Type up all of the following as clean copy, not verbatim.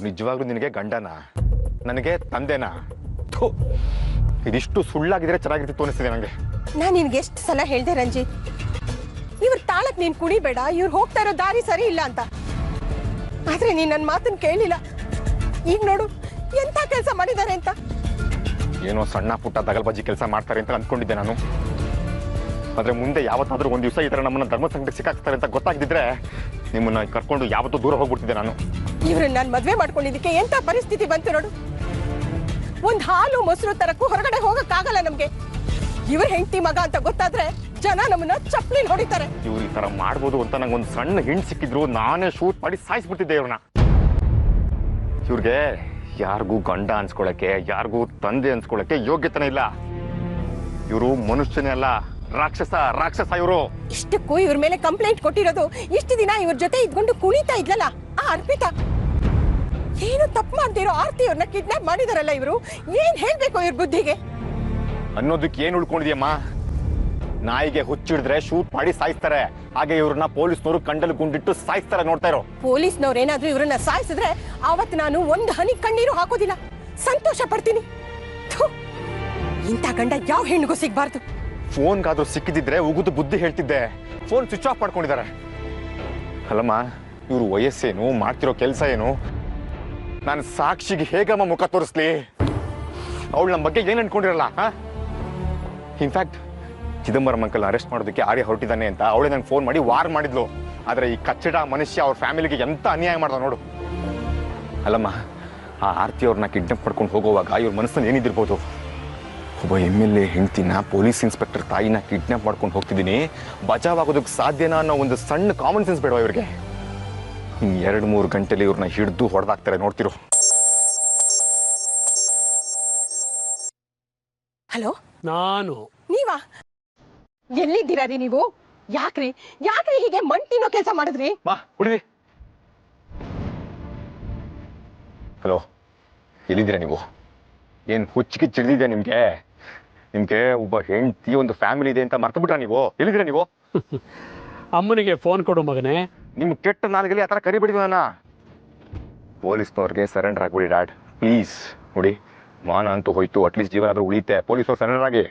ನಿಜವಾಗ್ಲೂ ನಿನಗೆ ಗಂಡನ, ನನಗೆ ತಂದೆನಾ? ಇದಿಷ್ಟು ಸುಳ್ಳಾಗಿದ್ರೆ ಚೆನ್ನಾಗಿರ್ತಿತ್ತು ಅನಿಸ್ತಿದೆ ನನಗೆ. ನಾನು ನಿನ್ಗೆ ಎಷ್ಟು ಸಲ ಹೇಳ್ದೆ ರಂಜಿತ್, ಇವ್ರ ತಾಳಕ್ ನೀನ್ ಕುಣಿಬೇಡ, ಇವ್ರು ಹೋಗ್ತಾ ಇರೋ ದಾರಿ ಸರಿ ಇಲ್ಲ ಅಂತ. ಆದ್ರೆ ನೀನ್ ನನ್ನ ಮಾತನ್ನ ಕೇಳಿಲ್ಲ. ಈಗ ನೋಡು ಎಂತ ಕೆಲಸ ಮಾಡಿದ್ದಾರೆ ಅಂತ. ಏನೋ ಸಣ್ಣ ಪುಟ್ಟ ದಗಲ್ಬಾಜಿ ಕೆಲಸ ಮಾಡ್ತಾರೆ ಅಂತ ಅಂದ್ಕೊಂಡಿದ್ದೆ ನಾನು. ಆದ್ರೆ ಮುಂದೆ ಯಾವತ್ತಾದ್ರೂ ಒಂದ್ ದಿವಸ ಈ ತರ ನಮ್ಮನ್ನ ಧರ್ಮ ಸಂಕಟಕ್ಕೆ ಸಿಕ್ಕಾಕ್ತಾರೆ ಅಂತ ಗೊತ್ತಾಗಿದ್ರೆ ನಿಮ್ಮನ್ನ ಕರ್ಕೊಂಡು ಯಾವತ್ತೂ ದೂರ ಹೋಗ್ಬಿಡ್ತಿದ್ದೆ ನಾನು. ಇವ್ರನ್ನ ನಾನು ಮದ್ವೆ ಮಾಡ್ಕೊಂಡಿದ್ದಕ್ಕೆ ಎಂತ ಪರಿಸ್ಥಿತಿ ಬಂತು ನೋಡು. ಒಂದ್ ಹಾಲು ಮೊಸರು ತರಕ್ಕೂ ಹೊರಗಡೆ ಹೋಗಕ್ಕಾಗಲ್ಲ ನಮ್ಗೆ. ಇವ್ರ ಹೆಂಡತಿ ಮಗ ಅಂತ ಗೊತ್ತಾದ್ರೆ ಜನ ನಮ್ಮನ್ನ ಚಪ್ಪಲಿ ಹೊಡಿತಾರೆ. ಇವ್ರು ಈ ತರ ಮಾಡ್ಬೋದು ಅಂತ ನಂಗೆ ಒಂದು ಸಣ್ಣ ಹೆಣ್ಣು ಸಿಕ್ಕಿದ್ರು ನಾನೇ ಶೂಟ್ ಮಾಡಿ ಸಾಯಿಸ್ಬಿಡ್ತಿದ್ದೆ ಇವ್ರನ್ನ. ಇವ್ರಿಗೆ ಯಾರಿಗೂ ಗಂಡ ಅನ್ಸ್ಕೊಳಕ್ಕೆ, ಯಾರಿಗೂ ತಂದೆ ಅನ್ಸ್ಕೊಳಕ್ಕೆ ಯೋಗ್ಯತೆನೇ ಇಲ್ಲ. ಇವರು ಮನುಷ್ಯನೇ ಅಲ್ಲ, ರಾಕ್ಷಸ ರಾಕ್ಷಸ ಇವರು. ಇಷ್ಟಕ್ಕೂ ಇವ್ರ ಮೇಲೆ ಕಂಪ್ಲೇಂಟ್ ಕೊಟ್ಟಿರೋದು ಇಷ್ಟು ದಿನ ಇವ್ರ ಜೊತೆ ಇದ್ಕೊಂಡು ಕುಣಿತಾ ಇದ್ಲಲ್ಲ ಆ ಅರ್ಪಿತಾ. ಏನು ತಪ್ಪು ಮಾಡ್ತಿರೋ ಆರ್ತಿ ಅವ್ರನ್ನ ಕಿಡ್ನಾಪ್ ಮಾಡಿದಾರಲ್ಲ ಇವರು. ಏನ್ ಹೇಳ್ಬೇಕು ಇವ್ರ ಬುದ್ಧಿಗೆ ಅನ್ನೋದಕ್ಕೆ ಏನ್ ಉಳ್ಕೊಂಡಿದ್ಯಮ್ಮ? ನಾಯಿಗೆ ಹುಚ್ಚಿಡಿದ್ರೆ ಶೂಟ್ ಮಾಡಿ ಸಾಯಿಸ್ತಾರೆ, ಹಾಗೆ ಇವ್ರನ್ನ ಪೊಲೀಸ್ನವರು ಕಂಡಲ್ಲಿ ಗುಂಡಿಟ್ಟು ಸಾಯಿಸ್ತಾರೆ. ನೋಡ್ತಾ ಇರೋ ಪೊಲೀಸ್ನವ್ರು ಏನಾದ್ರೂ ಇವ್ರನ್ನ ಸಾಯಿಸಿದ್ರೆ ಅವತ್ತು ನಾನು ಒಂದು ಹನಿ ಕಣ್ಣೀರು ಹಾಕೋದಿಲ್ಲ, ಸಂತೋಷ ಪಡ್ತೀನಿ. ಇಂಥ ಗಂಡ ಯಾವ ಹೆಣ್ಣಿಗೂ ಸಿಗ್ಬಾರ್ದು. ಫೋನ್ಗಾದ್ರೂ ಸಿಕ್ಕಿದ್ರೆ ಉಗಿದು ಬುದ್ಧಿ ಹೇಳ್ತಿದ್ದೆ. ಫೋನ್ ಸ್ವಿಚ್ ಆಫ್ ಮಾಡ್ಕೊಂಡಿದ್ದಾರೆ. ಅಲ್ಲಮ್ಮ, ಇವ್ರು ವಯಸ್ಸೇನು, ಮಾಡ್ತಿರೋ ಕೆಲಸ ಏನು? ನಾನು ಸಾಕ್ಷಿಗೆ ಹೇಗಮ್ಮ ಮುಖ ತೋರಿಸ್ಲಿ? ಅವಳು ನಮ್ಮ ಬಗ್ಗೆ ಏನ್ ಅನ್ಕೊಂಡಿರಲ್ಲ. ಇನ್ಫ್ಯಾಕ್ಟ್ ಚಿದಂಬರಂ ಅಂಕಲ್ ಅರೆಸ್ಟ್ ಮಾಡೋದಕ್ಕೆ ಆರ್ಯ ಹೊರಟಿದ್ದಾನೆ ಅಂತ ಅವಳೇ ನಂಗೆ ಫೋನ್ ಮಾಡಿ ವಾರ್ ಮಾಡಿದ್ಲು. ಆದ್ರೆ ಈ ಕಚ್ಚಡ ಮನುಷ್ಯ ಅವ್ರ ಫ್ಯಾಮಿಲಿಗೆ ಎಂತ ಅನ್ಯಾಯ ಮಾಡ್ದ ನೋಡು. ಅಲ್ಲಮ್ಮ, ಆ ಆರ್ತಿ ಅವ್ರನ್ನ ಕಿಡ್ನಾಪ್ ಮಾಡ್ಕೊಂಡು ಹೋಗುವಾಗ ಇವ್ರ ಮನಸ್ಸಲ್ಲಿ ಏನಿದಿರ್ಬೋದು? ಒಬ್ಬ MLA ಹೆಂಡ್ತಿನ, ಪೊಲೀಸ್ ಇನ್ಸ್ಪೆಕ್ಟರ್ ತಾಯಿನ ಕಿಡ್ನಾಪ್ ಮಾಡ್ಕೊಂಡು ಹೋಗ್ತಿದ್ದೀನಿ, ಬಚಾವಾಗೋದಕ್ಕೆ ಸಾಧ್ಯನಾ ಅನ್ನೋ ಒಂದು ಸಣ್ಣ ಕಾಮನ್ ಸೆನ್ಸ್ ಬೇಡವಾ ಇವ್ರಿಗೆ? 2-3 ಗಂಟೆಲಿ ಇವ್ರನ್ನ ಹಿಡಿದು ಹೊಡೆದಾಕ್ತಾರೆ, ನೋಡ್ತಿರು. ಹಲೋ, ನಾನು. ನೀವಾ? ಎಲ್ಲಿದ್ದೀರಾ ರೀ ನೀವು? ಯಾಕ್ರಿ ಹೀಗೆ ಮಂಟಿನೋ ಕೆಲಸ ಮಾಡಿದ್ರಿ? ಬಾ ಹುಡುಗಿ. ಹಲೋ, ಎಲ್ಲಿದ್ದೀರಾ ನೀವು? ಏನ್ ಹುಚ್ಚಿಗೆ ಚಿಡಿದಿದೆ ನಿಮ್ಗೆ ಒಬ್ಬ ಹೆಂಡತಿ, ಒಂದು ಫ್ಯಾಮಿಲಿ ಇದೆ ಅಂತ ಮರ್ತು ಬಿಟ್ರ ನೀವು? ಎಲ್ಲಿದ್ದೀರಾ ನೀವು? ಅಮ್ಮನಿಗೆ ಫೋನ್ ಕೊಡು ಮಗನೇ. ನಿಮ್ ಕೆಟ್ಟ ನಾಲ್ಗಲ್ಲಿ ಆ ಥರ ಕರಿಬಿಡಿದ್ವಿ ನಾನು. ಪೊಲೀಸ್ನವ್ರಿಗೆ ಸರೆಂಡರ್ ಆಗ್ಬಿಡಿ ಡ್ಯಾಡ್, ಪ್ಲೀಸ್. ನೋಡಿ, ಮಾನ ಅಂತೂ ಹೋಯ್ತು, ಅಟ್ಲೀಸ್ಟ್ ಜೀವನ ಆದ್ರೂ ಉಳಿತೆ. ಪೊಲೀಸವ್ರು ಸರೆಂಡರ್ ಆಗಿ.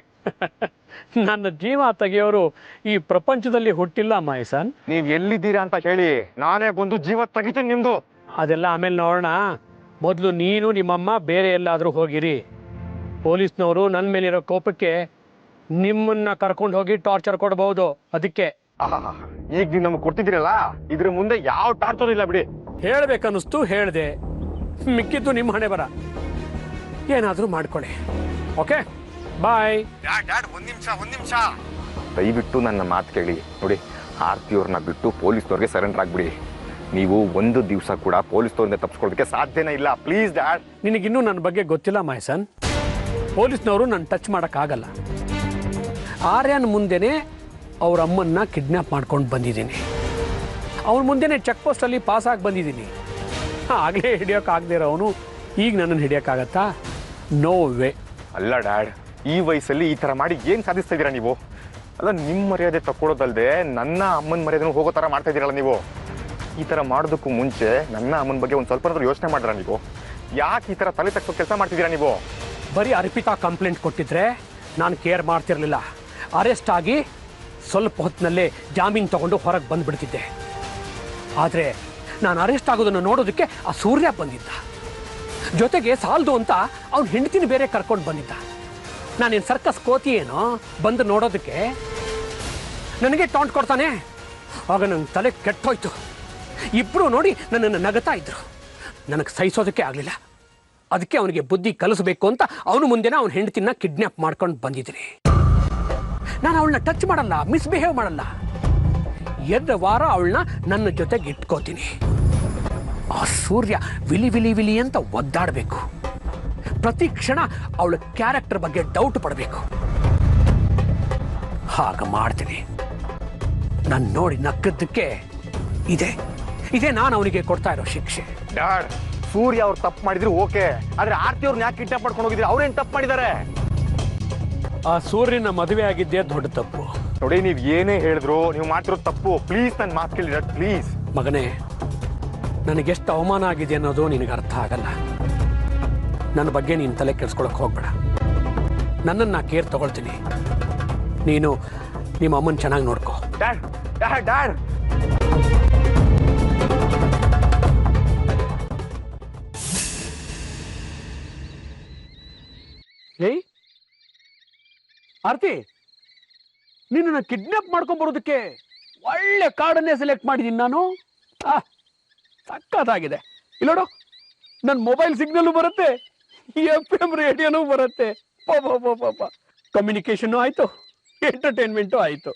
ನನ್ನ ಜೀವ ತೆಗೆಯೋರು ಈ ಪ್ರಪಂಚದಲ್ಲಿ ಹುಟ್ಟಿಲ್ಲ ಮಹೇಶನ್. ನೀವ್ ಎಲ್ಲಿದ್ದೀರಾ ಅಂತ ಹೇಳಿ, ನಾನೇ ಬಂದು ಜೀವ ತೆಗಿತೀನಿ ನಿಮ್ದು. ಅದೆಲ್ಲ ಆಮೇಲೆ ನೋಡೋಣ. ಮೊದಲು ನೀನು ನಿಮ್ಮಮ್ಮ ಬೇರೆ ಎಲ್ಲಾದರೂ ಹೋಗಿರಿ. ಪೊಲೀಸ್ನವರು ನನ್ನ ಮೇಲಿರೋ ಕೋಪಕ್ಕೆ ನಿಮ್ಮನ್ನ ಕರ್ಕೊಂಡು ಹೋಗಿ ಟಾರ್ಚರ್ ಕೊಡಬಹುದು. ಅದಕ್ಕೆ ಈಗ ನೀವು ನಮ್ಗೆ ಕೊಡ್ತಿದ್ದೀರಲ್ಲ, ಇದ್ರ ಮುಂದೆ ಯಾವ ಟಾರ್ಚರ್ ಇಲ್ಲ ಬಿಡಿ. ಹೇಳ್ಬೇಕನ್ನಿಸ್ತು ಹೇಳ್ದೆ, ಮಿಕ್ಕಿದ್ದು ನಿಮ್ಮ ಹಣೆ ಬರ. ಏನಾದರೂ ಮಾಡ್ಕೊಳ್ಳಿ. ಓಕೆ, ಬಾಯ್. ಒಂದ್ ನಿಮಿಷ ದಯವಿಟ್ಟು ನನ್ನ ಮಾತು ಕೇಳಿ. ನೋಡಿ, ಆರ್ತಿ ಅವ್ರನ್ನ ಬಿಟ್ಟು ಪೊಲೀಸ್ನವ್ರಿಗೆ ಸರೆಂಡರ್ ಆಗ್ಬಿಡಿ. ನೀವು ಒಂದು ದಿವಸ ಕೂಡ ಪೊಲೀಸ್ನವ್ರಿಂದ ತಪ್ಪಿಸ್ಕೊಳ್ಳೋದಕ್ಕೆ ಸಾಧ್ಯನೇ ಇಲ್ಲ. Please dad. ನಿನಗಿನ್ನೂ ನನ್ನ ಬಗ್ಗೆ ಗೊತ್ತಿಲ್ಲ ಮಹೇಶನ್. ಪೊಲೀಸ್ನವರು ನಾನು ಟಚ್ ಮಾಡೋಕ್ಕಾಗಲ್ಲ. ಆರ್ಯನ್ ಮುಂದೆನೇ ಅವ್ರ ಅಮ್ಮನ್ನ ಕಿಡ್ನ್ಯಾಪ್ ಮಾಡ್ಕೊಂಡು ಬಂದಿದ್ದೀನಿ. ಅವ್ರ ಮುಂದೆನೇ ಚೆಕ್ ಪೋಸ್ಟಲ್ಲಿ ಪಾಸಾಗಿ ಬಂದಿದ್ದೀನಿ. ಆಗಲೇ ಹಿಡಿಯೋಕ್ಕಾಗದೇ ಇರೋವನು ಈಗ ನನ್ನನ್ನು ಹಿಡಿಯೋಕ್ಕಾಗತ್ತಾ? No way. ಅಲ್ಲ ಡ್ಯಾಡ್, ಈ ವಯಸ್ಸಲ್ಲಿ ಈ ಥರ ಮಾಡಿ ಏನು ಸಾಧಿಸ್ತಾ ಇದ್ದೀರಾ ನೀವು? ಅಲ್ಲ, ನಿಮ್ಮ ಮರ್ಯಾದೆ ತಕ್ಕೊಳ್ಳೋದಲ್ದೆ ನನ್ನ ಅಮ್ಮನ ಮರ್ಯಾದೆನೂ ಹೋಗೋ ಥರ ಮಾಡ್ತಾ ಇದ್ದೀರಲ್ಲ ನೀವು. ಈ ಥರ ಮಾಡೋದಕ್ಕೂ ಮುಂಚೆ ನನ್ನ ಅಮ್ಮನ ಬಗ್ಗೆ ಒಂದು ಸ್ವಲ್ಪ ಯೋಚನೆ ಮಾಡ್ರ ನೀವು? ಯಾಕೆ ಈ ಥರ ತಲೆ ತಗ್ಸೋ ಕೆಲಸ ಮಾಡ್ತಿದ್ದೀರಾ ನೀವು? ಬರೀ ಅರ್ಪಿತಾ ಕಂಪ್ಲೇಂಟ್ ಕೊಟ್ಟಿದ್ರೆ ನಾನು ಕೇರ್ ಮಾಡ್ತಿರಲಿಲ್ಲ. ಅರೆಸ್ಟ್ ಆಗಿ ಸ್ವಲ್ಪ ಹೊತ್ತಿನಲ್ಲೇ ಜಾಮೀನು ತಗೊಂಡು ಹೊರಗೆ ಬಂದುಬಿಡ್ತಿದ್ದೆ. ಆದರೆ ನಾನು ಅರೆಸ್ಟ್ ಆಗೋದನ್ನು ನೋಡೋದಕ್ಕೆ ಆ ಸೂರ್ಯ ಬಂದಿದ್ದ. ಜೊತೆಗೆ ಸಾಲದು ಅಂತ ಅವ್ನ ಹೆಂಡತಿನ ಬೇರೆ ಕರ್ಕೊಂಡು ಬಂದಿದ್ದ. ನಾನೇನು ಸರ್ಕಸ್ ಕೋತಿ ಏನೋ ಬಂದು ನೋಡೋದಕ್ಕೆ? ನನಗೆ ಟಾಂಟ್ ಕೊಡ್ತಾನೆ. ಆಗ ನನ್ನ ತಲೆ ಕೆಟ್ಟೋಯ್ತು. ಇಬ್ಬರು ನೋಡಿ ನನ್ನನ್ನು ನಗತಾ ಇದ್ರು. ನನಗೆ ಸಹಿಸೋದಕ್ಕೆ ಆಗಲಿಲ್ಲ. ಅದಕ್ಕೆ ಅವನಿಗೆ ಬುದ್ಧಿ ಕಲಿಸಬೇಕು ಅಂತ ಅವನು ಮುಂದೆನೇ ಅವನ ಹೆಂಡತಿನ ಕಿಡ್ನ್ಯಾಪ್ ಮಾಡ್ಕೊಂಡು ಬಂದಿದ್ದೀನಿ. ನಾನು ಅವಳನ್ನ ಟಚ್ ಮಾಡಲ್ಲ, ಮಿಸ್ಬಿಹೇವ್ ಮಾಡಲ್ಲ. ಎದ್ದ ವಾರ ಅವಳನ್ನ ನನ್ನ ಜೊತೆಗೆ ಇಟ್ಕೋತೀನಿ. ಆ ಸೂರ್ಯ ವಿಲಿ ವಿಲಿ ವಿಲಿ ಅಂತ ಒದ್ದಾಡಬೇಕು. ಪ್ರತಿ ಕ್ಷಣ ಅವಳ ಕ್ಯಾರೆಕ್ಟರ್ ಬಗ್ಗೆ ಡೌಟ್ ಪಡಬೇಕು. ಹಾಗೆ ಮಾಡ್ತೀನಿ. ನಾನು ನೋಡಿ ನಕ್ಕದ್ದಕ್ಕೆ ಇದೇ ನಾನು ಅವನಿಗೆ ಕೊಡ್ತಾ ಇರೋ ಶಿಕ್ಷೆ. ಡ್ಯಾಡ್, ಸೂರ್ಯ ಅವ್ರು ತಪ್ಪು ಮಾಡಿದ್ರು ಓಕೆ, ಆದ್ರೆ ಆರ್ತಿ ಅವ್ರನ್ನ ಯಾಕೆ ಕಿಡ್ನಾಪ್ ಮಾಡ್ಕೊಂಡು ಹೋಗಿದ್ರು? ಅವ್ರೇನ್ ತಪ್ಪು ಮಾಡಿದ್ದಾರೆ? ಆ ಸೂರ್ಯನ ಮದುವೆ ಆಗಿದ್ದೇ ದೊಡ್ಡ ತಪ್ಪು. ನೋಡಿ, ನೀವ್ ಏನೇ ಹೇಳಿದ್ರು ನೀವು ಮಾಡ್ತಿರೋ ತಪ್ಪು. ಪ್ಲೀಸ್ ನನ್ನ ಮಾತು ಕೇಳಿ ಡ್ಯಾಡ್, ಪ್ಲೀಸ್. ಮಗನೇ, ನನಗೆಷ್ಟು ಅವಮಾನ ಆಗಿದೆ ಅನ್ನೋದು ನಿನಗೆ ಅರ್ಥ ಆಗಲ್ಲ. ನನ್ನ ಬಗ್ಗೆ ನೀನು ತಲೆ ಕೆಡಿಸ್ಕೊಳಕ್ಕೆ ಹೋಗ್ಬೇಡ. ನನ್ನನ್ನು ನಾ ಕೇರ್ ತಗೊಳ್ತೀನಿ. ನೀನು ನಿಮ್ಮ ಅಮ್ಮನ ಚೆನ್ನಾಗಿ ನೋಡ್ಕೋ. ಡ್ಯಾಡ್ ಡ್ಯಾಡ್ ಡ್ಯಾಡ್ ಏಯ್ ಆರ್ತಿ, ನಿನ್ನನ್ನು ಕಿಡ್ನಾಪ್ ಮಾಡ್ಕೊಂಡ್ ಬರೋದಕ್ಕೆ ಒಳ್ಳೆ ಕಾರ್ಡನ್ನೇ ಸೆಲೆಕ್ಟ್ ಮಾಡಿದ್ದೀನಿ ನಾನು. ಸಕ್ಕತ್ತಾಗಿದೆ. ಇಲ್ಲೋಡು, ನನ್ನ ಮೊಬೈಲ್ ಸಿಗ್ನಲ್ ಬರುತ್ತೆ, FM ರೇಡಿಯೋನೂ ಬರುತ್ತೆ. ಪಾಪ ಕಮ್ಯುನಿಕೇಶನ್ ಆಯ್ತು, ಎಂಟರ್ಟೈನ್ಮೆಂಟು ಆಯ್ತು.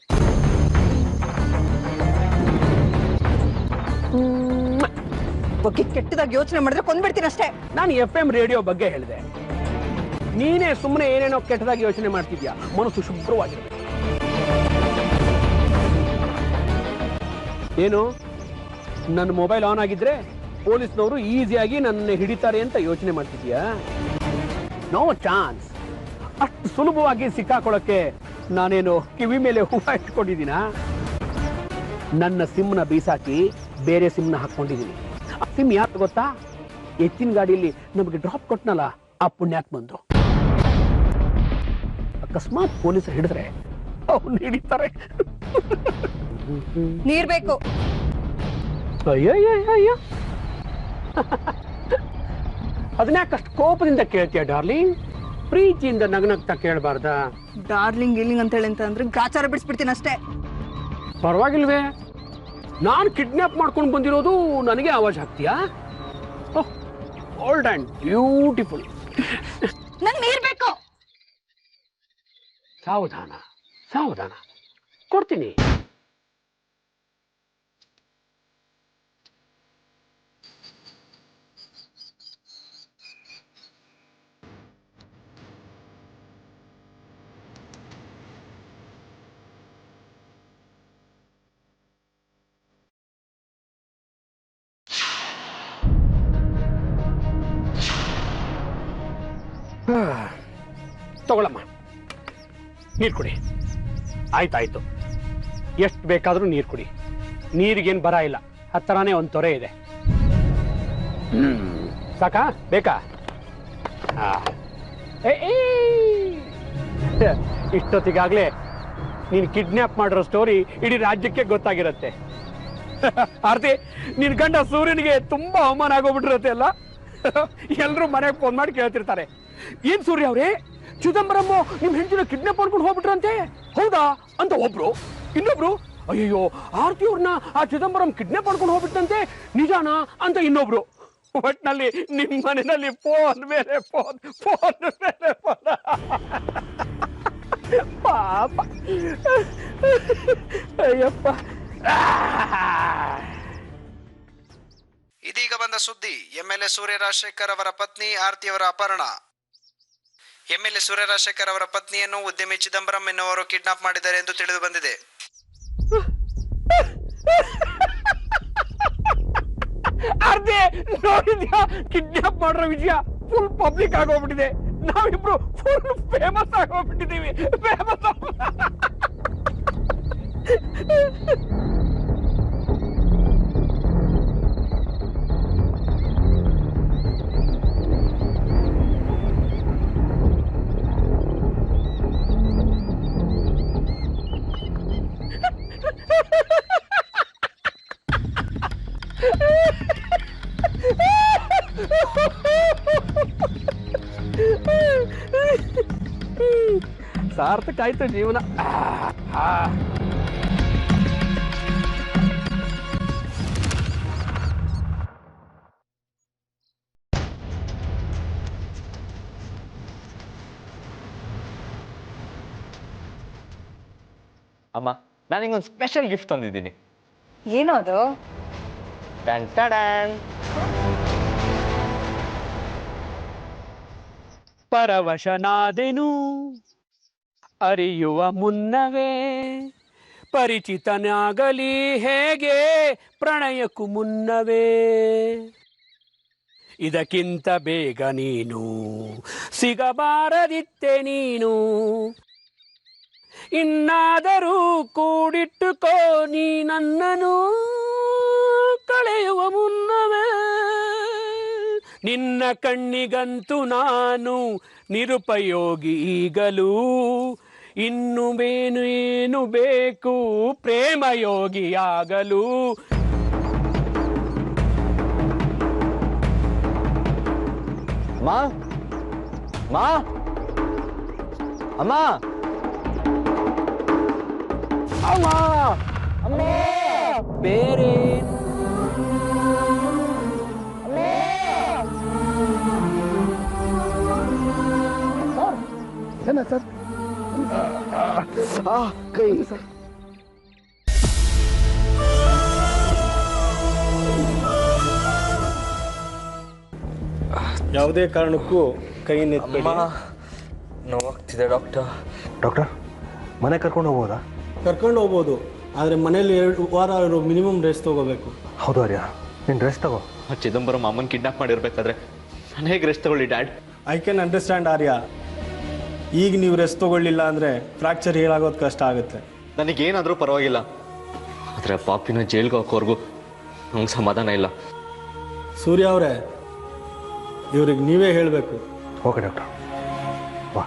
ಬಗ್ಗೆ ಕೆಟ್ಟದಾಗಿ ಯೋಚನೆ ಮಾಡಿದ್ರೆ ಕೊಂದ್ಬಿಡ್ತೀನಿ ಅಷ್ಟೇ. ನಾನು FM ರೇಡಿಯೋ ಬಗ್ಗೆ ಹೇಳಿದೆ. ನೀನೇ ಸುಮ್ಮನೆ ಏನೇನೋ ಕೆಟ್ಟದಾಗಿ ಯೋಚನೆ ಮಾಡ್ತಿದ್ಯಾ. ಮನಸ್ಸು ಶುಭ್ರವಾಗಿರ್ಬೇಕು. ಏನು, ನನ್ನ ಮೊಬೈಲ್ ಆನ್ ಆಗಿದ್ರೆ ಪೊಲೀಸ್ನವರು ಈಸಿಯಾಗಿ ನನ್ನ ಹಿಡಿತಾರೆ ಅಂತ ಯೋಚನೆ ಮಾಡ್ತಿದ್ಯಾ? No chance. ಅಷ್ಟು ಸುಲಭವಾಗಿ ಸಿಕ್ಕಾಕೊಳ್ಳೋಕ್ಕೆ ನಾನೇನು ಕಿವಿ ಮೇಲೆ ಹೂವು ಇಟ್ಕೊಂಡಿದ್ದೀನ? ನನ್ನ ಸಿಮ್ನ ಬೀಸಾಕಿ ಬೇರೆ ಸಿಮ್ನ ಹಾಕೊಂಡಿದ್ದೀನಿ. ಆ ಸಿಮ್ ಯಾಕೆ ಗೊತ್ತಾ? ಎತ್ತಿನ ಗಾಡಿಯಲ್ಲಿ ನಮಗೆ ಡ್ರಾಪ್ ಕೊಟ್ನಲ್ಲ, ಆ ಪುಣ್ಯಾಕ್ ಬಂದು. ಅಕಸ್ಮಾತ್ ಪೊಲೀಸರು ಹಿಡಿದ್ರೆ ಅವ್ನು ಹಿಡಿತಾರೆ. ನೀರ್ ಬೇಕು. ಅಯ್ಯಯ್ಯಯ್ಯಯ್ಯ, ಅದನ್ಯಾಕಷ್ಟು ಕೋಪದಿಂದ ಕೇಳ್ತೀಯ ಡಾರ್ಲಿಂಗ್? ಪ್ರೀತಿಯಿಂದ ನಗ್ನಗ್ತಾ ಕೇಳಬಾರ್ದ? ಡಾರ್ಲಿಂಗ್ ಗಿಲ್ಲಿಂಗ್ ಅಂತ ಹೇಳಿ ಅಂದ್ರೆ ಗ್ರಾಚಾರ ಬಿಡಿಸ್ಬಿಡ್ತೀನಿ ಅಷ್ಟೇ. ಪರವಾಗಿಲ್ವೇ? ನಾನು ಕಿಡ್ನಾಪ್ ಮಾಡ್ಕೊಂಡು ಬಂದಿರೋದು ನನಗೆ ಆವಾಜ್ ಹಾಕ್ತೀಯಾ? Old and beautiful. ನಂಗೆ ನೀರ್ ಬೇಕು. ಸಾವಧಾನ ಸಾವಧಾನ, ಕೊಡ್ತೀನಿ. ತಗೊಳಮ್ಮ, ನೀರು ಕುಡಿ. ಆಯ್ತಾಯ್ತು, ಎಷ್ಟು ಬೇಕಾದ್ರೂ ನೀರು ಕುಡಿ. ನೀರಿಗೇನು ಬರ ಇಲ್ಲ, ಹತ್ತರನೇ ಒಂದು ತೊರೆ ಇದೆ. ಸಾಕಾ? ಬೇಕಾ? ಇಷ್ಟೊತ್ತಿಗಾಗ್ಲೇ ನೀನು ಕಿಡ್ನಾಪ್ ಮಾಡಿರೋ ಸ್ಟೋರಿ ಇಡೀ ರಾಜ್ಯಕ್ಕೆ ಗೊತ್ತಾಗಿರತ್ತೆ. ಆರ್ತಿ, ನಿನ್ ಗಂಡ ಸೂರ್ಯನಿಗೆ ತುಂಬಾ ಅವಮಾನ ಆಗೋಗ್ಬಿಟ್ಟಿರತ್ತೆ ಅಲ್ಲ? ಎಲ್ರು ಮನೆಗೆ ಫೋನ್ ಮಾಡಿ ಕೇಳ್ತಿರ್ತಾರೆ, ಏನ್ ಸೂರ್ಯ ಅವ್ರೆ, ಚಿದಂಬರಂ ನಿಮ್ ಹೆಂಡತಿನ ಕಿಡ್ನಾಪ್ ಮಾಡ್ಕೊಂಡು ಹೋಗ್ಬಿಟ್ರಂತೆ, ಹೌದಾ ಅಂತ ಒಬ್ರು. ಇನ್ನೊಬ್ರು, ಅಯ್ಯೋ ಆರ್ತಿ ಅವ್ರನ್ನ ಆ ಚಿದಂಬರಂ ಕಿಡ್ನಾಪ್ ಮಾಡ್ಕೊಂಡು ಹೋಗ್ಬಿಟ್ಟಂತೆ, ನಿಜಾನಾ ಅಂತ ಇನ್ನೊಬ್ರು. ಒಟ್ನಲ್ಲಿ ನಿಮ್ ಮನೆಯಲ್ಲಿ ಫೋನ್ ಮೇಲೆ ಫೋನ್, ಫೋನ್ ಮೇಲೆ ಫೋನ್. ಪಾಪ, ಅಯ್ಯಪ್ಪ. ಇದೀಗ ಬಂದ ಸುದ್ದಿ. MLA ಸೂರ್ಯ ರಾಜಶೇಖರ್ ಅವರ ಪತ್ನಿ ಆರ್ತಿಯವರ ಅಪಹರಣ. MLA ಸೂರ್ಯ ರಾಜಶೇಖರ್ ಅವರ ಪತ್ನಿಯನ್ನು ಉದ್ಯಮಿ ಚಿದಂಬರಂ ಎನ್ನುವರು ಕಿಡ್ನಾಪ್ ಮಾಡಿದ್ದಾರೆ ಎಂದು ತಿಳಿದು ಬಂದಿದೆ. ಆರ್ತಿ, ನೋಡಿದ್ಯಾ? ಕಿಡ್ನಾಪ್ ಮಾಡಿರೋ ವಿಷಯ ಫುಲ್ ಪಬ್ಲಿಕ್ ಆಗೋಗ್ಬಿಟ್ಟಿದೆ. ನಾವಿಬ್ರು ಫುಲ್ ಫೇಮಸ್ ಆಗೋಗ್ಬಿಟ್ಟಿದೀವಿ. ಫೇಮಸ್. ಸಾರ್ಥಕ ಆಯ್ತು ಜೀವನ. ಅಮ್ಮ, ನಾನು ನಿಂಗೊಂದು ಸ್ಪೆಷಲ್ ಗಿಫ್ಟ್ ತಂದಿದ್ದೀನಿ. ಏನೋ ಅದು? ಟ್ಯಾನ್ ಟ್ಯಾಡಾನ್. ಪರವಶನಾದೆನು ಅರಿಯುವ ಮುನ್ನವೇ, ಪರಿಚಿತನಾಗಲಿ ಹೇಗೆ ಪ್ರಣಯಕ್ಕೂ ಮುನ್ನವೇ. ಇದಕ್ಕಿಂತ ಬೇಗ ನೀನು ಸಿಗಬಾರದಿತ್ತೆ ನೀನು, ಇನ್ನಾದರೂ ಕೂಡಿಟ್ಟುಕೋ ನೀ ನನ್ನನು ಕಳೆಯುವ ಮುನ್ನವೇ. ನಿನ್ನ ಕಣ್ಣಿಗಂತೂ ನಾನು ನಿರುಪಯೋಗಿ ಈಗಲೂ, ಇನ್ನು ಏನು ಬೇಕು ಪ್ರೇಮಯೋಗಿಯಾಗಲು. ಮಾ ಮಾ ಅಮ್ಮ ಅಮ್ಮ ಅಮ್ಮ ಬೇರೆ ಸರ್ ಕೈ ಸರ್ ಯಾವುದೇ ಕಾರಣಕ್ಕೂ ಕೈ ನೆತ್ತಬೇಡಿ. ನೋವಾಗ್ತಿದೆ ಡಾಕ್ಟರ್ ಮನೆ ಕರ್ಕೊಂಡು ಹೋಗ್ಬೋದಾ? ಕರ್ಕೊಂಡು ಹೋಗ್ಬೋದು, ಆದರೆ ಮನೇಲಿ 2 ವಾರ ಅವರು ಮಿನಿಮಮ್ ರೆಸ್ಟ್ ತಗೋಬೇಕು. ಹೌದು ಆರ್ಯ, ನೀನು ರೆಸ್ಟ್ ತಗೋ. ಚಿದಂಬರಂ ಅಮ್ಮನ ಕಿಡ್ನಾಪ್ ಮಾಡಿರ್ಬೇಕಾದ್ರೆ ನಾನು ಹೇಗೆ ರೆಸ್ಟ್ ತಗೊಳ್ಳಿ ಡ್ಯಾಡ್? ಐ ಕ್ಯಾನ್ ಅಂಡರ್ಸ್ಟ್ಯಾಂಡ್ ಆರ್ಯ. ಈಗ ನೀವು ರೆಸ್ಟ್ ತಗೊಳ್ಳಿಲ್ಲ ಅಂದರೆ ಫ್ರ್ಯಾಕ್ಚರ್ ಹೇಳಾಗೋದು ಕಷ್ಟ ಆಗುತ್ತೆ. ನನಗೇನಾದರೂ ಪರವಾಗಿಲ್ಲ, ಆದರೆ ಪಾಪಿನ ಜೈಲ್ಗೆ ಹಾಕೋರ್ಗೂ ನಂಗೆ ಸಮಾಧಾನ ಇಲ್ಲ. ಸೂರ್ಯ ಅವರೇ, ಇವ್ರಿಗೆ ನೀವೇ ಹೇಳಬೇಕು. ಓಕೆ ಡಾಕ್ಟರ್, ಬಾ.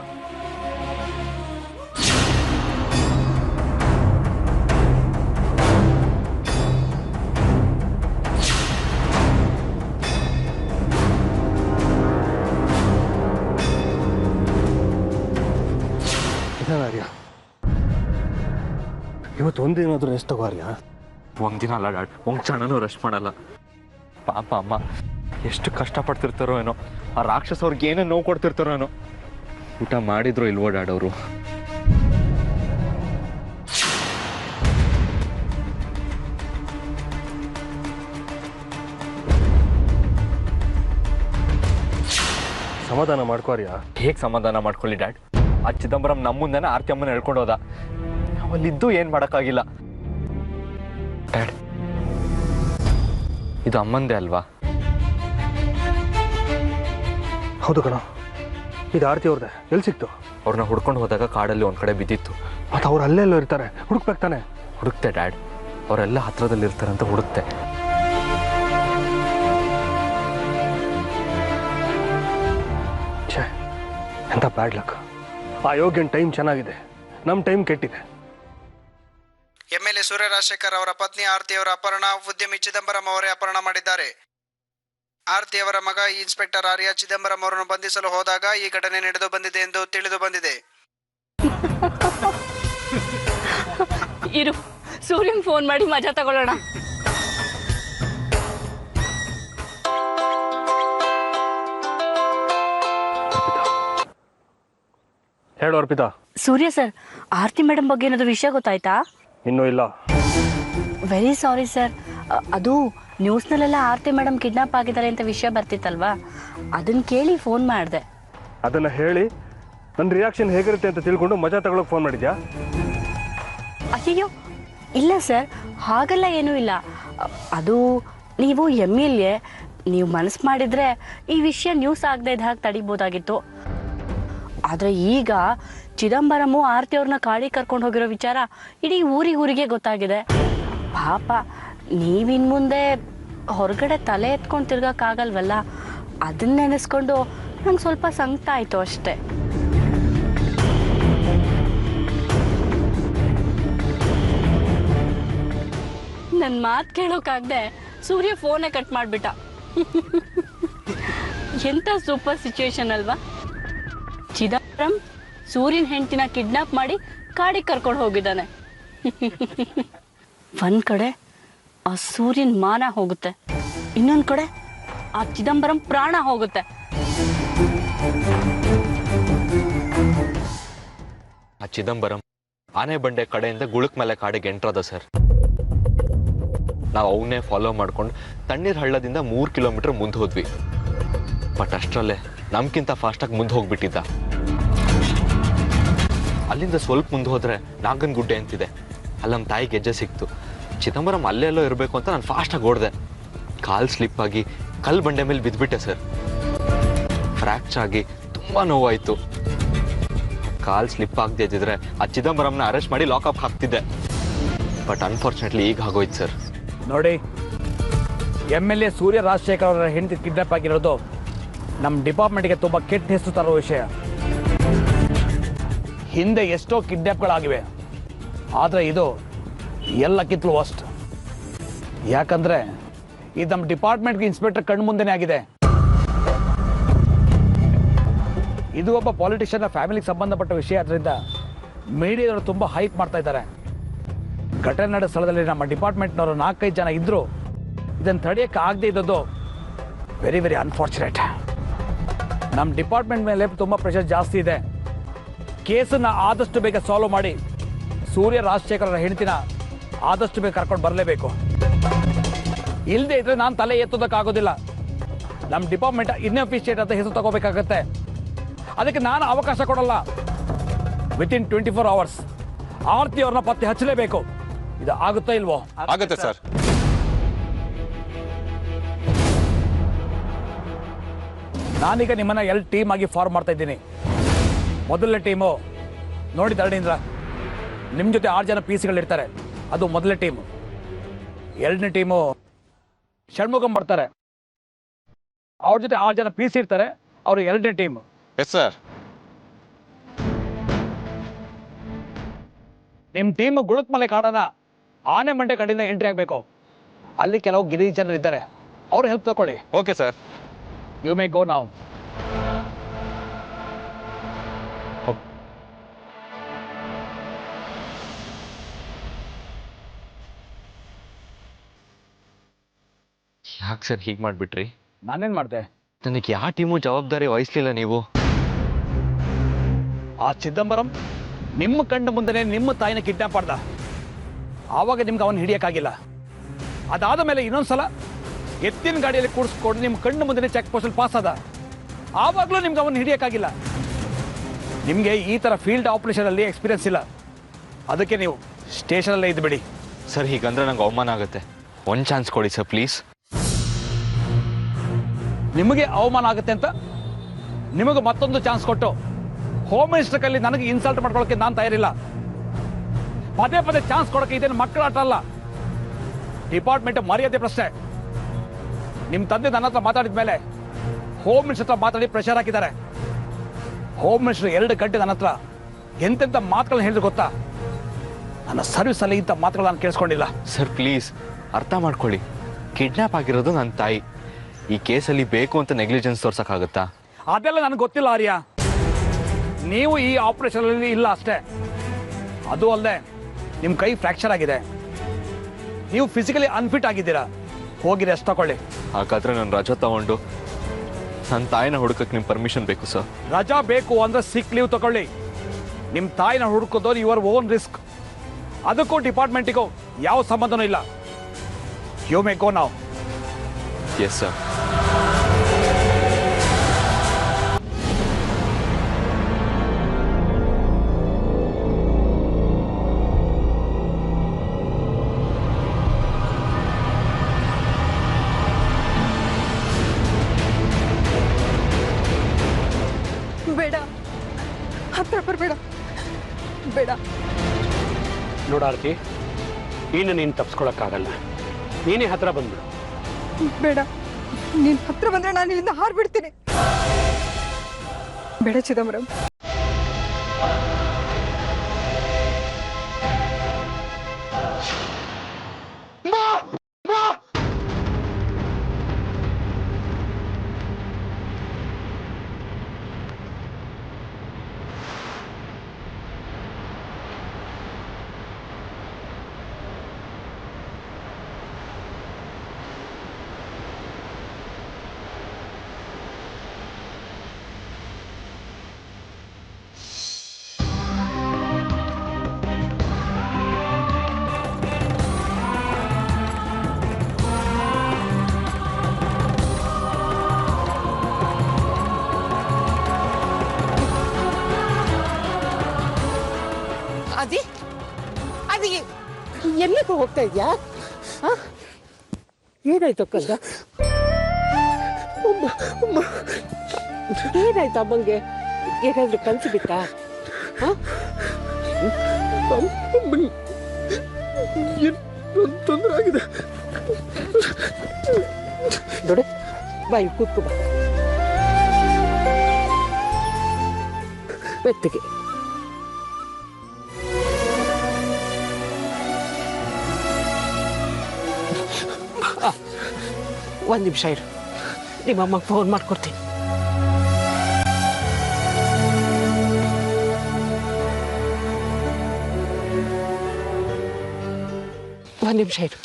ಆರ್ಯ, ಇವತ್ತು ಒಂದಿನಾದರೂ ರೆಸ್ಟ್ ತಗೋ ಆರ್ಯ. ಒಂದಿನ ಅಲ್ಲ ಡ್ಯಾಡ್, ಒಂದು ಕ್ಷಣನೂ ರೆಸ್ಟ್ ಮಾಡಲ್ಲ. ಪಾಪ ಅಮ್ಮ ಎಷ್ಟು ಕಷ್ಟಪಡ್ತಿರ್ತಾರೋ ಏನೋ, ಆ ರಾಕ್ಷಸ ಅವ್ರಿಗೆ ಏನೇನು ನೋವು ಕೊಡ್ತಿರ್ತಾರೋ ಏನೋ. ಊಟ ಮಾಡಿದ್ರು ಇಲ್ವೋ ಡ್ಯಾಡ್ ಅವರು? ಸಮಾಧಾನ ಮಾಡ್ಕೋರ್ಯ. ಹೇಗೆ ಸಮಾಧಾನ ಮಾಡ್ಕೊಳ್ಳಿ ಡ್ಯಾಡ್? ಆ ಚಿದಂಬರಂ ನಮ್ಮ ಮುಂದೆನೇ ಆರ್ತಿ ಅಮ್ಮನ ಹೇಳ್ಕೊಂಡು ಹೋದ. ನಾವಲ್ಲಿದ್ದು ಏನು ಮಾಡೋಕ್ಕಾಗಿಲ್ಲ ಡ್ಯಾಡ್. ಇದು ಅಮ್ಮಂದೇ ಅಲ್ವಾ? ಹೌದು ಕಣ, ಇದು ಆರ್ತಿ ಅವ್ರದ್ದೆ. ಎಲ್ಲಿ ಸಿಕ್ತು? ಅವ್ರನ್ನ ಹುಡ್ಕೊಂಡು ಹೋದಾಗ ಕಾಡಲ್ಲಿ ಒಂದು ಕಡೆ ಬಿದ್ದಿತ್ತು. ಮತ್ತು ಅವ್ರು ಅಲ್ಲೆಲ್ಲೋ ಇರ್ತಾರೆ, ಹುಡುಕ್ಬೇಕು ತಾನೆ? ಹುಡುಕ್ತೆ ಡ್ಯಾಡ್, ಅವರೆಲ್ಲ ಹತ್ರದಲ್ಲಿ ಇರ್ತಾರೆ ಅಂತ ಹುಡುಕ್ತೆ. ಛೇ, ಎಂಥ ಬ್ಯಾಡ್ ಲಕ್. ಆ ಯೋಗ್ಯನ ಟೈಮ್ ಚೆನ್ನಾಗಿದೆ, ನಮ್ಮ ಟೈಮ್ ಕೆಟ್ಟಿದೆ. ಎಂಎಲ್ಎ ಸೂರ್ಯ ರಾಜಶೇಖರ್ ಅವರ ಪತ್ನಿ ಆರತಿ ಅವರ ಅಪಹರಣ ಉದ್ಯಮಿ ಚಿದಂಬರಂ ಅವರೇ ಅಪಹರಣ ಮಾಡಿದ್ದಾರೆ. ಆರತಿ ಅವರ ಮಗ ಇನ್ಸ್ಪೆಕ್ಟರ್ ಆರ್ಯ ಚಿದಂಬರಂ ಅವರನ್ನು ಬಂಧಿಸಲು ಹೋದಾಗ ಈ ಘಟನೆ ನಡೆದು ಬಂದಿದೆ ಎಂದು ತಿಳಿದು ಬಂದಿದೆ. ಇರು, ಸೂರ್ಯಂಗ್ ಫೋನ್ ಮಾಡಿ ಮಜಾ ತಗೊಳ್ಳೋಣ. ಹೇಳು ಅರ್ಪಿತಾ. ಸೂರ್ಯ ಸರ್, ಆರತಿ ಮೇಡಮ್ ಬಗ್ಗೆ ಏನಾದ್ರು ವಿಷಯ ಗೊತ್ತಾಯ್ತಾ? ಇನ್ನೂ ಇಲ್ಲ. ವೆರಿ ಸಾರಿ ಸರ್, ಅದು ನ್ಯೂಸ್ನಲ್ಲೆಲ್ಲ ಆರತಿ ಮೇಡಮ್ ಕಿಡ್ನಾಪ್ ಆಗಿದ್ದಾರೆ ಅಂತ ವಿಷಯ ಬರ್ತಿತ್ತಲ್ವಾ, ಅದನ್ನ ಕೇಳಿ ಫೋನ್ ಮಾಡಿದೆ. ಅದನ್ನು ಹೇಳಿ ನನ್ನ ರಿಯಾಕ್ಷನ್ ಹೇಗಿರುತ್ತೆ ಅಂತ ತಿಳ್ಕೊಂಡು ಮಜಾ ತಗೊಳಕ್ಕೆ ಫೋನ್ ಮಾಡಿದ್ಯಾ? ಅಯ್ಯೋ ಇಲ್ಲ ಸರ್, ಹಾಗೆಲ್ಲ ಏನೂ ಇಲ್ಲ. ಅದು ನೀವು MLA, ನೀವು ಮನಸ್ಸು ಮಾಡಿದರೆ ಈ ವಿಷಯ ನ್ಯೂಸ್ ಆಗದೆ ಇದ್ದ ಹಾಗೆ ತಡಿಬೋದಾಗಿತ್ತು. ಆದರೆ ಈಗ ಚಿದಂಬರಮು ಆರತಿ ಅವ್ರನ್ನ ಕಾಡಿಗೆ ಕರ್ಕೊಂಡು ಹೋಗಿರೋ ವಿಚಾರ ಇಡೀ ಊರಿಗೆ ಗೊತ್ತಾಗಿದೆ. ಪಾಪ ನೀವಿನ್ ಮುಂದೆ ಹೊರಗಡೆ ತಲೆ ಎತ್ಕೊಂಡು ತಿರ್ಗಕ್ಕಾಗಲ್ವಲ್ಲ, ಅದನ್ನ ನೆನೆಸ್ಕೊಂಡು ನಂಗೆ ಸ್ವಲ್ಪ ಸಂಕಟ ಆಯಿತು ಅಷ್ಟೆ. ನನ್ನ ಮಾತು ಕೇಳೋಕ್ಕಾಗದೆ ಸೂರ್ಯ ಫೋನೇ ಕಟ್ ಮಾಡಿಬಿಟ್ಟ. ಎಂಥ ಸೂಪರ್ ಸಿಚುವೇಶನ್ ಅಲ್ವಾ? ಚಿದಂಬರಂ ಸೂರ್ಯನ ಹೆಂಡತಿನ ಕಿಡ್ನಾಪ್ ಮಾಡಿ ಕಾಡಿಗೆ ಕರ್ಕೊಂಡು ಹೋಗಿದ್ದಾನೆ. ಒಂದ್ ಕಡೆ ಆ ಸೂರ್ಯನ ಮಾನ ಹೋಗುತ್ತೆ, ಇನ್ನೊಂದು ಕಡೆ ಆ ಚಿದಂಬರಂ ಪ್ರಾಣ ಹೋಗುತ್ತೆ. ಆ ಚಿದಂಬರಂ ಆನೆ ಬಂಡೆ ಕಡೆಯಿಂದ ಗುಳುಕ್ ಮೇಲೆ ಕಾಡಿಗೆ ಎಂಟ್ರದ ಸರ್. ನಾವು ಅವನ್ನೇ ಫಾಲೋ ಮಾಡ್ಕೊಂಡು ತಣ್ಣೀರ್ ಹಳ್ಳದಿಂದ 3 ಕಿಲೋಮೀಟರ್ ಮುಂದೆ ಹೋದ್ವಿ. ಬಟ್ ಅಷ್ಟರಲ್ಲೇ ನಮ್ಗಿಂತ ಫಾಸ್ಟಾಗಿ ಮುಂದೆ ಹೋಗ್ಬಿಟ್ಟಿದ್ದ. ಅಲ್ಲಿಂದ ಸ್ವಲ್ಪ ಮುಂದೆ ಹೋದ್ರೆ ನಾಗನಗುಡ್ಡೆ ಅಂತಿದೆ, ಅಲ್ಲಿ ನಮ್ಮ ತಾಯಿ ಗೆಜ್ಜೆ ಸಿಕ್ತು. ಚಿದಂಬರಂ ಅಲ್ಲೆಲ್ಲೋ ಇರಬೇಕು ಅಂತ ನಾನು ಫಾಸ್ಟಾಗಿ ಓಡಿದೆ. ಕಾಲು ಸ್ಲಿಪ್ ಆಗಿ ಕಲ್ಲು ಬಂಡೆ ಮೇಲೆ ಬಿದ್ದುಬಿಟ್ಟೆ ಸರ್. ಫ್ರ್ಯಾಕ್ಚರ್ ಆಗಿ ತುಂಬ ನೋವಾಯಿತು. ಕಾಲು ಸ್ಲಿಪ್ ಆಗದೆ ಇದ್ದಿದ್ರೆ ಆ ಚಿದಂಬರಂನ ಅರೆಸ್ಟ್ ಮಾಡಿ ಲಾಕಪ್ ಹಾಕ್ತಿದ್ದೆ. ಬಟ್ ಅನ್ಫಾರ್ಚುನೇಟ್ಲಿ ಈಗ ಆಗೋಯ್ತು ಸರ್. ನೋಡಿ, MLA ಸೂರ್ಯ ರಾಜಶೇಖರ್ ಅವರ ಹೆಂಡತಿ ಕಿಡ್ನಾಪ್ ಆಗಿರೋದು ನಮ್ಮ ಡಿಪಾರ್ಟ್ಮೆಂಟ್ಗೆ ತುಂಬ ಕೆಟ್ಟ ಹೆಸರು ತರೋ ವಿಷಯ. ಹಿಂದೆ ಎಷ್ಟೋ ಕಿಡ್ನಾಪ್ಗಳಾಗಿವೆ, ಆದರೆ ಇದು ಎಲ್ಲಕ್ಕಿಂತಲೂ ವರ್ಸ್ಟ್. ಯಾಕಂದರೆ ಇದು ನಮ್ಮ ಡಿಪಾರ್ಟ್ಮೆಂಟ್ಗೆ ಇನ್ಸ್ಪೆಕ್ಟರ್ ಕಣ್ಣು ಮುಂದೆನೇ ಆಗಿದೆ. ಇದು ಒಬ್ಬ ಪಾಲಿಟಿಷಿಯನ್ನ ಫ್ಯಾಮಿಲಿಗೆ ಸಂಬಂಧಪಟ್ಟ ವಿಷಯ ಆದ್ದರಿಂದ ಮೀಡಿಯಾದವರು ತುಂಬ ಹೈಕ್ ಮಾಡ್ತಾ ಇದ್ದಾರೆ. ಘಟನೆ ನಡೆದ ಸ್ಥಳದಲ್ಲಿ ನಮ್ಮ ಡಿಪಾರ್ಟ್ಮೆಂಟ್ನವರು 4-5 ಜನ ಇದ್ದರು. ಇದನ್ನು ತಡೆಯೋಕ್ಕೆ ಆಗದೆ ಇದ್ದದ್ದು ವೆರಿ ವೆರಿ ಅನ್ಫಾರ್ಚುನೇಟ್. ನಮ್ಮ ಡಿಪಾರ್ಟ್ಮೆಂಟ್ ಮೇಲೆ ತುಂಬ ಪ್ರೆಷರ್ ಜಾಸ್ತಿ ಇದೆ. ಕೇಸನ್ನು ಆದಷ್ಟು ಬೇಗ ಸಾಲ್ವ್ ಮಾಡಿ ಸೂರ್ಯ ರಾಜಶೇಖರರ ಹೆಂಡತಿನ ಆದಷ್ಟು ಬೇಗ ಕರ್ಕೊಂಡು ಬರಲೇಬೇಕು. ಇಲ್ಲದೆ ಇದ್ರೆ ನಾನು ತಲೆ ಎತ್ತೋದಕ್ಕಾಗೋದಿಲ್ಲ. ನಮ್ಮ ಡಿಪಾರ್ಟ್ಮೆಂಟ್ ಇನ್ಎಫಿಷಿಯೇಟ್ ಅಂತ ಹೆಸರು ತಗೋಬೇಕಾಗತ್ತೆ. ಅದಕ್ಕೆ ನಾನು ಅವಕಾಶ ಕೊಡಲ್ಲ. ವಿತಿನ್ 24 hours ಆರ್ತಿ ಅವ್ರನ್ನ ಪತ್ತೆ ಹಚ್ಚಲೇಬೇಕು. ಇದು ಆಗುತ್ತಾ ಇಲ್ವೋ? ಆಗುತ್ತೆ ಸರ್. ನಾನೀಗ ನಿಮ್ಮನ್ನ ಟೀಮ್ ಆಗಿ ಫಾರ್ಮ್ ಮಾಡ್ತಾ ಇದ್ದೀನಿ. ಮೊದಲನೇ ಟೀಮು ನೋಡಿ ಧರಣೀಂದ್ರ, ನಿಮ್ಮ ಜೊತೆ 6 ಜನ PC-ಗಳಿರ್ತಾರೆ, ಅದು ಮೊದಲನೇ ಟೀಮು. ಎರಡನೇ ಟೀಮು ಷಣ್ಮುಖಂ ಬರ್ತಾರೆ, ಅವ್ರ ಜೊತೆ 6 ಜನ PC ಇರ್ತಾರೆ, ಅವರು ಎರಡನೇ ಟೀಮು. Yes sir. ನಿಮ್ಮ ಟೀಮ್ ಗುಳಕ್ಮಲೆ ಕಾಡೋಣ ಆನೆ ಮಂಡೆ ಕಡೆಯಿಂದ ಎಂಟ್ರಿ ಆಗಬೇಕು. ಅಲ್ಲಿ ಕೆಲವು ಗಿರಿಜನರು ಇದ್ದಾರೆ, ಅವ್ರು ಹೆಲ್ಪ್ ತಗೊಳ್ಳಿ. Okay sir. ಯು ಮೇ ಗೋ ನಾವ್. ಯಾಕೆ ಸರ್ ಹೀಗೆ ಮಾಡಿಬಿಟ್ರಿ? ನಾನೇನು ಮಾಡಿದೆ? ನನಗೆ ಯಾವ ಟೀಮು ಜವಾಬ್ದಾರಿ ವಹಿಸ್ಲಿಲ್ಲ ನೀವು. ಆ ಚಿದಂಬರಂ ನಿಮ್ಮ ಕಣ್ಣ ಮುಂದೆ ನಿಮ್ಮ ತಾಯಿನ ಕಿಡ್ನಾಪ್ ಮಾಡ್ದ. ಆವಾಗ ನಿಮ್ಗೆ ಅವನು ಹಿಡಿಯೋಕ್ಕಾಗಿಲ್ಲ. ಅದಾದ ಮೇಲೆ ಇನ್ನೊಂದ್ಸಲ ಎತ್ತಿನ ಗಾಡಿಯಲ್ಲಿ ಕೂಡಿಸ್ಕೊಂಡು ನಿಮ್ಮ ಕಣ್ಣು ಮುಂದೆ ಚೆಕ್ ಪೋಸ್ಟಲ್ಲಿ ಪಾಸ್ ಆದ. ಆವಾಗಲೂ ನಿಮ್ಗೆ ಅವನು ಹಿಡಿಯೋಕ್ಕಾಗಿಲ್ಲ. ನಿಮಗೆ ಈ ಥರ ಫೀಲ್ಡ್ ಆಪರೇಷನಲ್ಲಿ ಎಕ್ಸ್ಪೀರಿಯನ್ಸ್ ಇಲ್ಲ. ಅದಕ್ಕೆ ನೀವು ಸ್ಟೇಷನಲ್ಲೇ ಇದ್ದುಬಿಡಿ. ಸರ್ ಹೀಗಂದ್ರೆ ನಂಗೆ ಅವಮಾನ ಆಗುತ್ತೆ. ಒಂದು ಚಾನ್ಸ್ ಕೊಡಿ ಸರ್ ಪ್ಲೀಸ್. ನಿಮಗೆ ಅವಮಾನ ಆಗುತ್ತೆ ಅಂತ ನಿಮಗೆ ಮತ್ತೊಂದು ಚಾನ್ಸ್ ಕೊಟ್ಟು ಹೋಮ್ ಮಿನಿಸ್ಟರ್ ಕೈಲಿ ನನಗೆ ಇನ್ಸಲ್ಟ್ ಮಾಡ್ಕೊಳ್ಳೋಕೆ ನಾನು ತಯಾರಿಲ್ಲ. ಪದೇ ಪದೇ ಚಾನ್ಸ್ ಕೊಡೋಕೆ ಇದೇನು ಮಕ್ಕಳ ಆಟ ಅಲ್ಲ. ಡಿಪಾರ್ಟ್ಮೆಂಟ್ ಮರ್ಯಾದೆ ಪ್ರಶ್ನೆ. ನಿಮ್ಮ ತಂದೆ ನನ್ನ ಹತ್ರ ಮಾತಾಡಿದ ಮೇಲೆ ಹೋಮ್ ಮಿನಿಸ್ಟರ್ ಹತ್ರ ಮಾತಾಡಿ ಪ್ರೆಷರ್ ಹಾಕಿದ್ದಾರೆ. ಹೋಮ್ ಮಿನಿಸ್ಟರ್ 2 ಗಂಟೆ ನನ್ನ ಹತ್ರ ಎಂತೆಂಥ ಮಾತುಗಳನ್ನ ಹೇಳಿದ್ರು ಗೊತ್ತಾ? ನನ್ನ ಸರ್ವಿಸಲ್ಲಿ ಇಂಥ ಮಾತುಗಳು ನಾನು ಕೇಳಿಸ್ಕೊಂಡಿಲ್ಲ. ಸರ್ ಪ್ಲೀಸ್ ಅರ್ಥ ಮಾಡ್ಕೊಳ್ಳಿ. ಕಿಡ್ನಾಪ್ ಆಗಿರೋದು ನನ್ನ ತಾಯಿ. ಈ ಕೇಸಲ್ಲಿ ಬೇಕು ಅಂತ ನೆಗ್ಲಿಜೆನ್ಸ್ ತೋರ್ಸೋಕ್ಕಾಗುತ್ತಾ? ಅದೆಲ್ಲ ನನಗೆ ಗೊತ್ತಿಲ್ಲ ಆರ್ಯ. ನೀವು ಈ ಆಪರೇಷನಲ್ಲಿ ಇಲ್ಲ ಅಷ್ಟೇ. ಅದು ಅಲ್ಲದೆ ನಿಮ್ಮ ಕೈ ಫ್ರ್ಯಾಕ್ಚರ್ ಆಗಿದೆ, ನೀವು ಫಿಸಿಕಲಿ ಅನ್ಫಿಟ್ ಆಗಿದ್ದೀರಾ. ಹೋಗಿ ರೆಸ್ಟ್ ತಗೊಳ್ಳಿ. ಹಾಗಾದ್ರೆ ನಾನು ರಜಾ ತಗೊಂಡು ನನ್ನ ತಾಯಿನ ಹುಡುಕಕ್ಕೆ ನಿಮ್ಮ ಪರ್ಮಿಷನ್ ಬೇಕು ಸರ್. ರಜಾ ಬೇಕು ಅಂದ್ರೆ ಸಿಕ್ ಲೀವ್ ತಗೊಳ್ಳಿ. ನಿಮ್ಮ ತಾಯಿನ ಹುಡುಕೋದು ಯುವರ್ ಓನ್ ರಿಸ್ಕ್. ಅದಕ್ಕೂ ಡಿಪಾರ್ಟ್ಮೆಂಟಿಗೂ ಯಾವ ಸಂಬಂಧನೂ ಇಲ್ಲ. ಯು ಮೇ ಗೋ ನಾವ್. Yes sir. ಬೇಡ, ಹತ್ರ ಬರಬೇಡ, ಬೇಡ. ನೋಡಾರ್ತಿ, ಇನ್ನು ನೀನು ತಪ್ಸ್ಕೊಳಕ್ಕಾಗಲ್ಲ. ನೀನೇ ಹತ್ರ ಬಂದ್ಬಿಡು. ಬೇಡ, ನೀನ್ ಹತ್ರ ಬಂದ್ರೆ ನಾನು ಇಲ್ಲಿಂದ ಹಾರ್ಬಿಡ್ತೀನಿ. ಬೇಡ ಚಿದಂಬರಂ. ಅದಿ ಅದಿ ಎಲ್ಲಿಗೂ ಹೋಗ್ತಾ ಇದ್ಯಾ? ಏನಾಯ್ತು ಕಂದ? ಏನಾಯ್ತು ಅಮ್ಮಂಗೆ? ಏನಾದ್ರೂ ಕನ್ಸು ಬಿತ್ತಾ? ತೊಂದರೆ ಆಗಿದೆ. ನೋಡು, ಬಾಯಿ ಕೂತ್ಕೊ ಬಾ. ಮೆತ್ತಿಗೆ. ಒಂದು ನಿಮಿಷ ಇರು, ನಿಮ್ಮಮ್ಮಗೆ ಫೋನ್ ಮಾಡ್ಕೊಡ್ತೀನಿ. ಒಂದು ನಿಮಿಷ ಇರು.